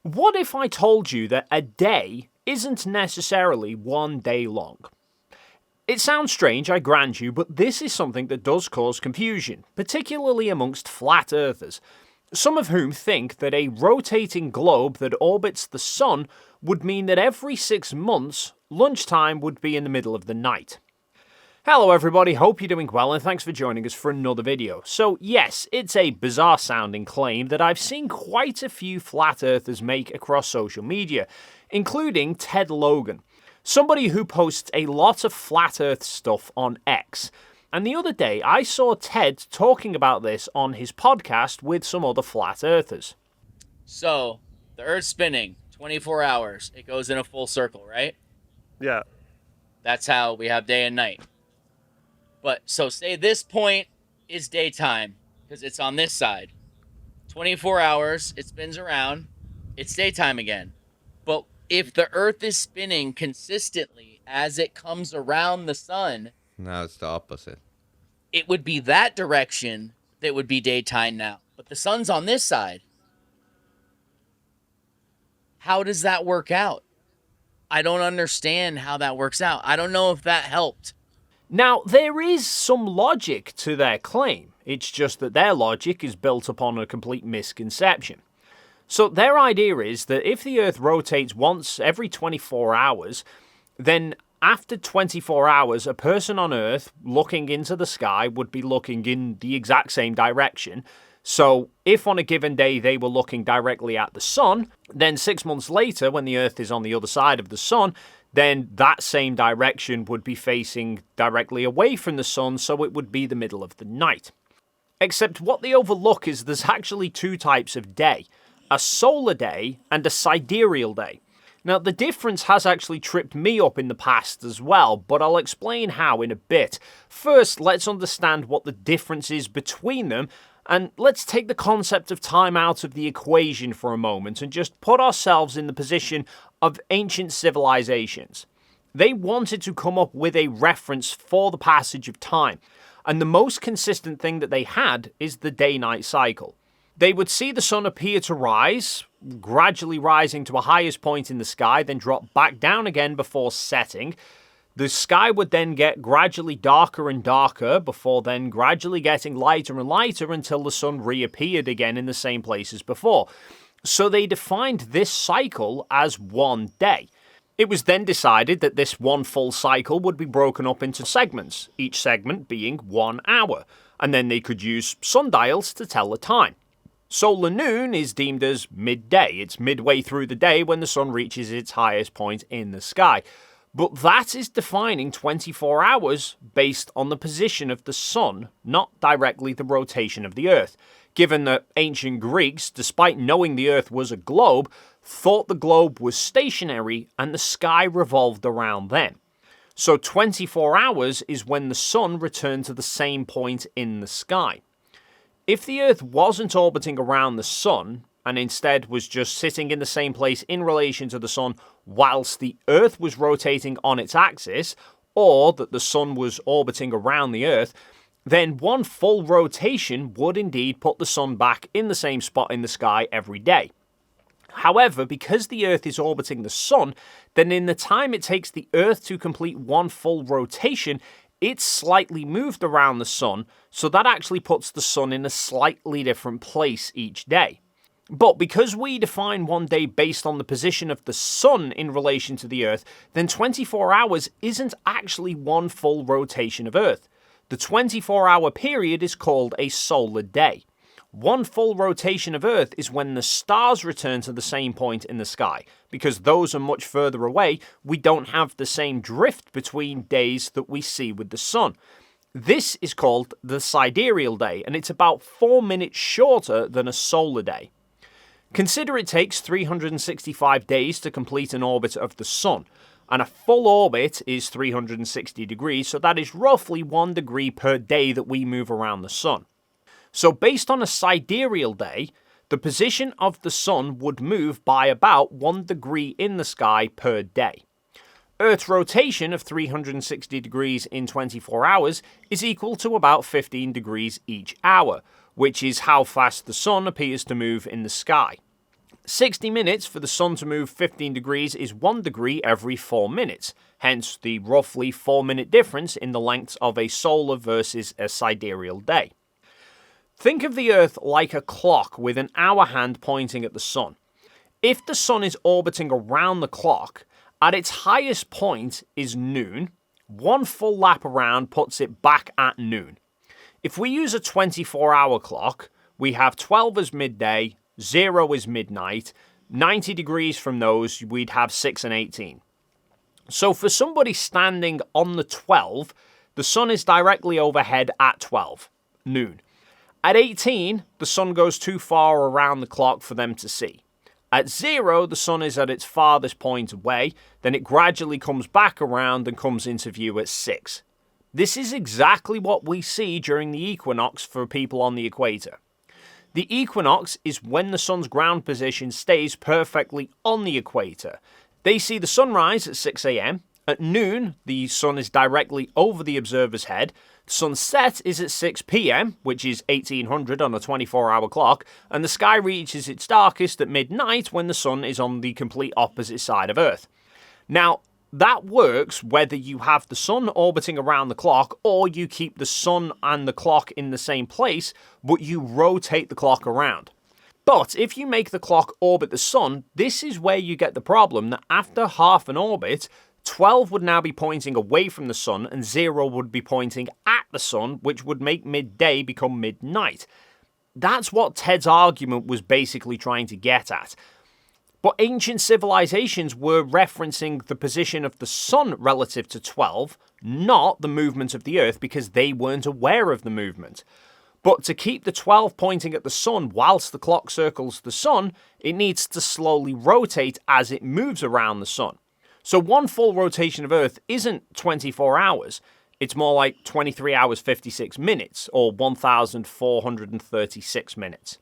What if I told you that a day isn't necessarily one day long? It sounds strange, I grant you, but this is something that does cause confusion, particularly amongst flat earthers, some of whom think that a rotating globe that orbits the sun would mean that every 6 months, lunchtime would be in the middle of the night. Hello everybody, hope you're doing well and thanks for joining us for another video. So yes, it's a bizarre sounding claim that I've seen quite a few flat earthers make across social media, including Ted Logan, somebody who posts a lot of flat earth stuff on X. And the other day I saw Ted talking about this on his podcast with some other flat earthers. So, the Earth's spinning 24 hours. It goes in a full circle, right? Yeah. That's how we have day and night. But, so say this point is daytime, because it's on this side. 24 hours, it spins around, it's daytime again. But if the Earth is spinning consistently as it comes around the sun... No, it's the opposite. It would be that direction that would be daytime now. But the sun's on this side. How does that work out? I don't understand how that works out. I don't know if that helped. Now, there is some logic to their claim. It's just that their logic is built upon a complete misconception. So their idea is that if the Earth rotates once every 24 hours, then after 24 hours, a person on Earth looking into the sky would be looking in the exact same direction. So if on a given day they were looking directly at the sun, then 6 months later, when the Earth is on the other side of the sun, then that same direction would be facing directly away from the sun, so it would be the middle of the night. Except what they overlook is there's actually two types of day, a solar day and a sidereal day. Now, the difference has actually tripped me up in the past as well, but I'll explain how in a bit. First, let's understand what the difference is between them, and let's take the concept of time out of the equation for a moment and just put ourselves in the position of ancient civilizations. They wanted to come up with a reference for the passage of time, and the most consistent thing that they had is the day-night cycle. They would see the sun appear to rise, gradually rising to a highest point in the sky, then drop back down again before setting. The sky would then get gradually darker and darker before then gradually getting lighter and lighter until the sun reappeared again in the same place as before. So they defined this cycle as one day. It was then decided that this one full cycle would be broken up into segments, each segment being 1 hour, and then they could use sundials to tell the time. Solar noon is deemed as midday. It's midway through the day when the sun reaches its highest point in the sky. But that is defining 24 hours based on the position of the sun, not directly the rotation of the Earth, given that ancient Greeks, despite knowing the Earth was a globe, thought the globe was stationary and the sky revolved around them. So 24 hours is when the sun returned to the same point in the sky. If the Earth wasn't orbiting around the sun, and instead was just sitting in the same place in relation to the sun whilst the Earth was rotating on its axis, or that the sun was orbiting around the Earth, then one full rotation would indeed put the sun back in the same spot in the sky every day. However, because the Earth is orbiting the sun, then in the time it takes the Earth to complete one full rotation, it's slightly moved around the sun, so that actually puts the sun in a slightly different place each day. But because we define one day based on the position of the sun in relation to the Earth, then 24 hours isn't actually one full rotation of Earth. The 24-hour period is called a solar day. One full rotation of Earth is when the stars return to the same point in the sky. Because those are much further away, we don't have the same drift between days that we see with the sun. This is called the sidereal day, and it's about 4 minutes shorter than a solar day. Consider it takes 365 days to complete an orbit of the sun, and a full orbit is 360 degrees, so that is roughly 1 degree per day that we move around the sun. So based on a sidereal day, the position of the sun would move by about 1 degree in the sky per day. Earth's rotation of 360 degrees in 24 hours is equal to about 15 degrees each hour, which is how fast the sun appears to move in the sky. 60 minutes for the sun to move 15 degrees is 1 degree every 4 minutes, hence the roughly 4-minute difference in the lengths of a solar versus a sidereal day. Think of the Earth like a clock with an hour hand pointing at the sun. If the sun is orbiting around the clock, at its highest point is noon. One full lap around puts it back at noon. If we use a 24-hour clock, we have 12 as midday, 0 is midnight, 90 degrees from those we'd have 6 and 18. So for somebody standing on the 12, the sun is directly overhead at 12, noon. At 18, the sun goes too far around the clock for them to see. At 0, the sun is at its farthest point away, then it gradually comes back around and comes into view at 6. This is exactly what we see during the equinox for people on the equator. The equinox is when the sun's ground position stays perfectly on the equator. They see the sunrise at 6 a.m. At noon, the sun is directly over the observer's head. Sunset is at 6 p.m., which is 1800 on a 24-hour clock, and the sky reaches its darkest at midnight when the sun is on the complete opposite side of Earth. Now, that works whether you have the sun orbiting around the clock or you keep the sun and the clock in the same place, but you rotate the clock around. But if you make the clock orbit the sun, this is where you get the problem that after half an orbit, 12 would now be pointing away from the sun and 0 would be pointing at the sun, which would make midday become midnight. That's what Ted's argument was basically trying to get at. But ancient civilizations were referencing the position of the sun relative to 12, not the movement of the Earth, because they weren't aware of the movement. But to keep the 12 pointing at the sun whilst the clock circles the sun, it needs to slowly rotate as it moves around the sun. So one full rotation of Earth isn't 24 hours, it's more like 23 hours 56 minutes, or 1,436 minutes.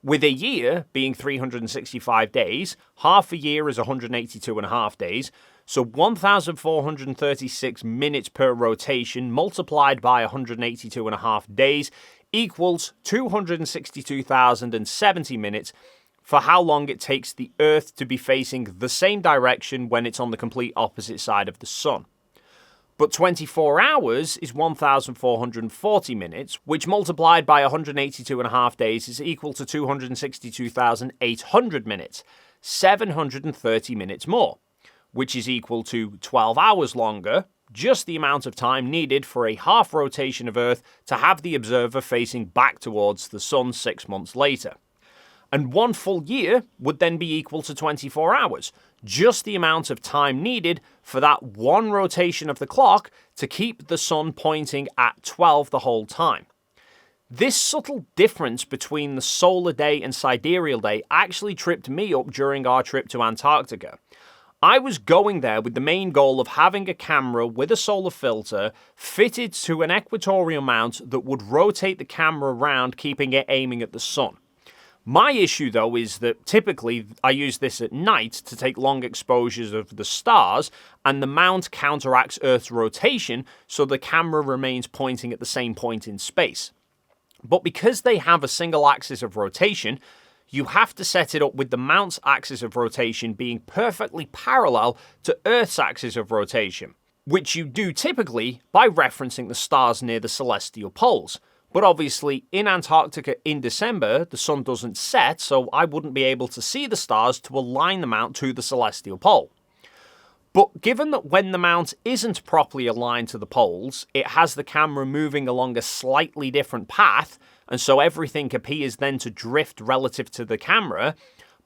With a year being 365 days, half a year is 182.5 days, so 1,436 minutes per rotation multiplied by 182.5 days equals 262,070 minutes, for how long it takes the Earth to be facing the same direction when it's on the complete opposite side of the sun. But 24 hours is 1,440 minutes, which multiplied by 182.5 days is equal to 262,800 minutes, 730 minutes more, which is equal to 12 hours longer, just the amount of time needed for a half rotation of Earth to have the observer facing back towards the sun 6 months later. And one full year would then be equal to 24 hours, just the amount of time needed for that one rotation of the clock to keep the sun pointing at 12 the whole time. This subtle difference between the solar day and sidereal day actually tripped me up during our trip to Antarctica. I was going there with the main goal of having a camera with a solar filter fitted to an equatorial mount that would rotate the camera around, keeping it aiming at the sun. My issue, though, is that typically I use this at night to take long exposures of the stars, and the mount counteracts Earth's rotation, so the camera remains pointing at the same point in space. But because they have a single axis of rotation, you have to set it up with the mount's axis of rotation being perfectly parallel to Earth's axis of rotation, which you do typically by referencing the stars near the celestial poles. But obviously, in Antarctica in December, the sun doesn't set, so I wouldn't be able to see the stars to align the mount to the celestial pole. But given that when the mount isn't properly aligned to the poles, it has the camera moving along a slightly different path, and so everything appears then to drift relative to the camera,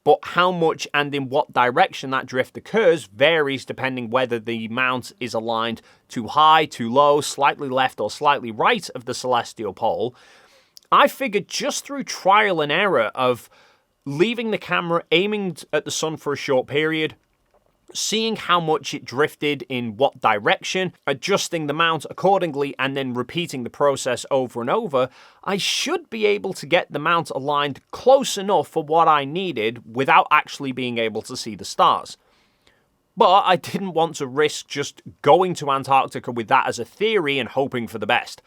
but how much and in what direction that drift occurs varies depending whether the mount is aligned too high, too low, slightly left or slightly right of the celestial pole. I figured just through trial and error of leaving the camera aiming at the sun for a short period, seeing how much it drifted in what direction, adjusting the mount accordingly, and then repeating the process over and over, I should be able to get the mount aligned close enough for what I needed without actually being able to see the stars. But I didn't want to risk just going to Antarctica with that as a theory and hoping for the best.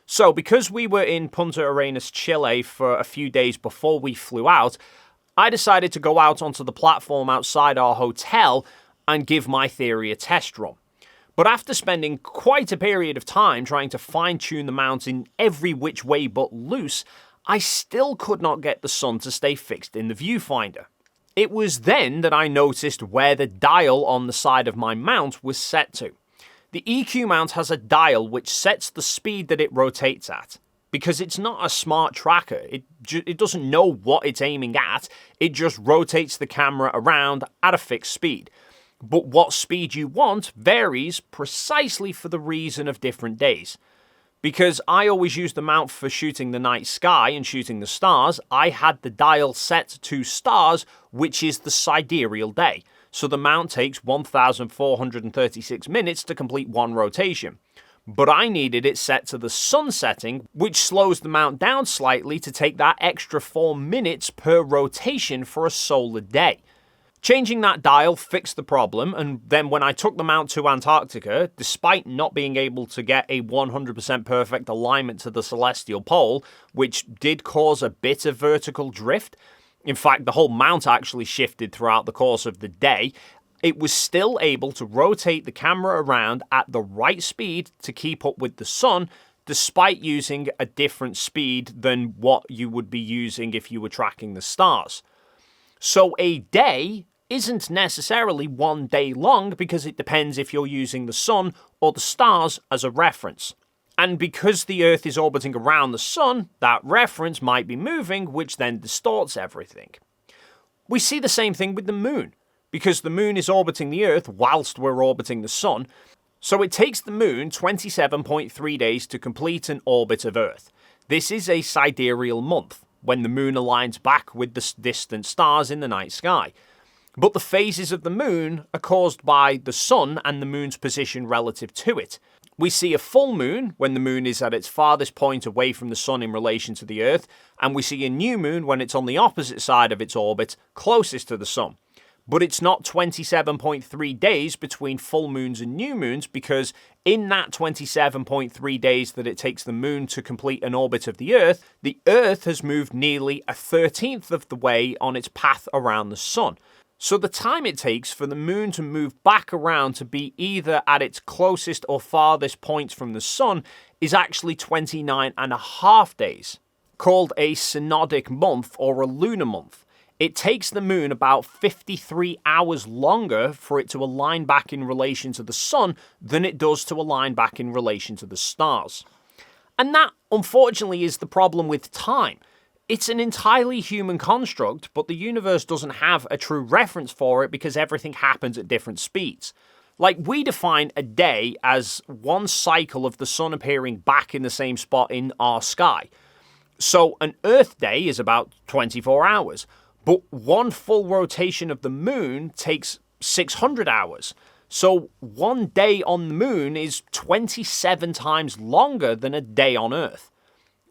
So because we were in Punta Arenas, Chile for a few days before we flew out, I decided to go out onto the platform outside our hotel and give my theory a test run. But after spending quite a period of time trying to fine-tune the mount in every which way but loose, I still could not get the sun to stay fixed in the viewfinder. It was then that I noticed where the dial on the side of my mount was set to. The EQ mount has a dial which sets the speed that it rotates at. Because it's not a smart tracker, it doesn't know what it's aiming at, it just rotates the camera around at a fixed speed. But what speed you want varies precisely for the reason of different days. Because I always use the mount for shooting the night sky and shooting the stars, I had the dial set to stars, which is the sidereal day. So the mount takes 1,436 minutes to complete one rotation. But I needed it set to the sun setting, which slows the mount down slightly to take that extra 4 minutes per rotation for a solar day. Changing that dial fixed the problem, and then when I took the mount to Antarctica, despite not being able to get a 100% perfect alignment to the celestial pole, which did cause a bit of vertical drift, in fact the whole mount actually shifted throughout the course of the day, it was still able to rotate the camera around at the right speed to keep up with the sun, despite using a different speed than what you would be using if you were tracking the stars. So a day isn't necessarily one day long because it depends if you're using the sun or the stars as a reference. And because the Earth is orbiting around the sun, that reference might be moving, which then distorts everything. We see the same thing with the moon, because the moon is orbiting the Earth whilst we're orbiting the sun, so it takes the moon 27.3 days to complete an orbit of Earth. This is a sidereal month, when the moon aligns back with the distant stars in the night sky. But the phases of the moon are caused by the sun and the moon's position relative to it. We see a full moon when the moon is at its farthest point away from the sun in relation to the Earth, and we see a new moon when it's on the opposite side of its orbit, closest to the sun. But it's not 27.3 days between full moons and new moons, because in that 27.3 days that it takes the moon to complete an orbit of the Earth has moved nearly a 13th of the way on its path around the sun. So the time it takes for the moon to move back around to be either at its closest or farthest points from the sun is actually 29.5 days, called a synodic month or a lunar month. It takes the moon about 53 hours longer for it to align back in relation to the sun than it does to align back in relation to the stars. And that, unfortunately, is the problem with time. It's an entirely human construct, but the universe doesn't have a true reference for it because everything happens at different speeds. Like, we define a day as one cycle of the sun appearing back in the same spot in our sky. So an Earth day is about 24 hours. But one full rotation of the moon takes 600 hours. So one day on the moon is 27 times longer than a day on Earth.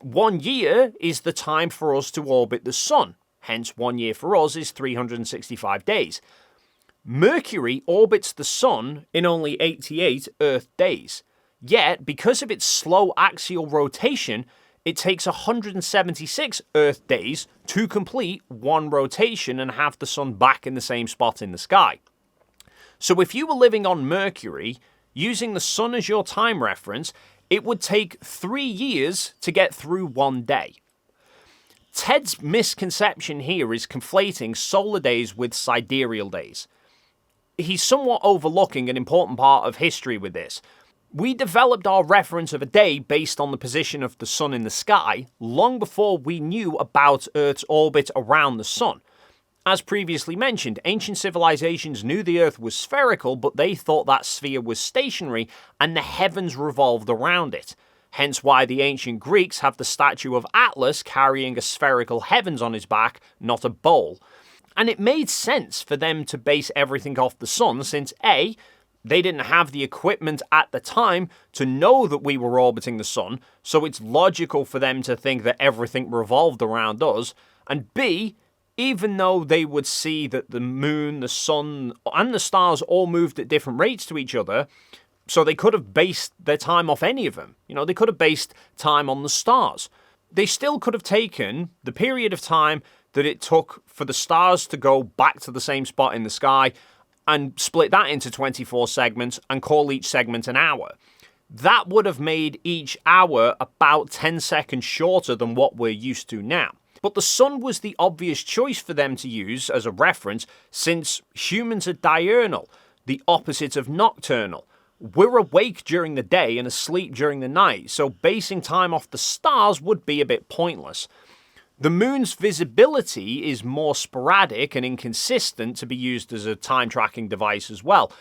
1 year is the time for us to orbit the sun. Hence, 1 year for us is 365 days. Mercury orbits the sun in only 88 Earth days. Yet, because of its slow axial rotation, it takes 176 Earth days to complete one rotation and have the sun back in the same spot in the sky. So if you were living on Mercury, using the sun as your time reference, it would take 3 years to get through 1 day. Ted's misconception here is conflating solar days with sidereal days. He's somewhat overlooking an important part of history with this. We developed our reference of a day based on the position of the sun in the sky long before we knew about Earth's orbit around the sun. As previously mentioned, ancient civilizations knew the Earth was spherical, but they thought that sphere was stationary and the heavens revolved around it. Hence why the ancient Greeks have the statue of Atlas carrying a spherical heavens on his back, not a bowl. And it made sense for them to base everything off the sun since A, they didn't have the equipment at the time to know that we were orbiting the sun, so it's logical for them to think that everything revolved around us. And B, even though they would see that the moon, the sun, and the stars all moved at different rates to each other, so they could have based their time off any of them. You know, they could have based time on the stars. They still could have taken the period of time that it took for the stars to go back to the same spot in the sky and split that into 24 segments and call each segment an hour. That would have made each hour about 10 seconds shorter than what we're used to now. But the sun was the obvious choice for them to use as a reference, since humans are diurnal, the opposite of nocturnal. We're awake during the day and asleep during the night, so basing time off the stars would be a bit pointless. The moon's visibility is more sporadic and inconsistent to be used as a time tracking device as well.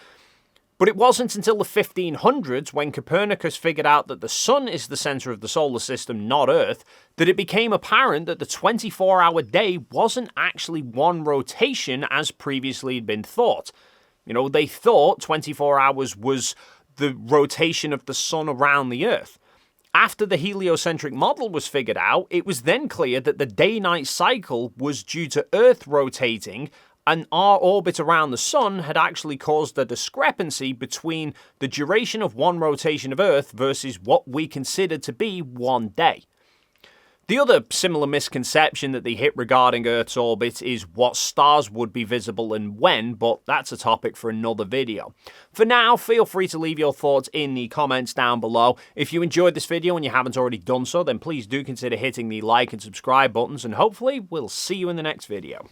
But it wasn't until the 1500s, when Copernicus figured out that the sun is the center of the solar system, not Earth, that it became apparent that the 24-hour day wasn't actually one rotation as previously had been thought. They thought 24 hours was the rotation of the sun around the Earth. After the heliocentric model was figured out, it was then clear that the day-night cycle was due to Earth rotating, and our orbit around the sun had actually caused a discrepancy between the duration of one rotation of Earth versus what we consider to be one day. The other similar misconception that they hit regarding Earth's orbit is what stars would be visible and when, but that's a topic for another video. For now, feel free to leave your thoughts in the comments down below. If you enjoyed this video and you haven't already done so, then please do consider hitting the like and subscribe buttons, and hopefully we'll see you in the next video.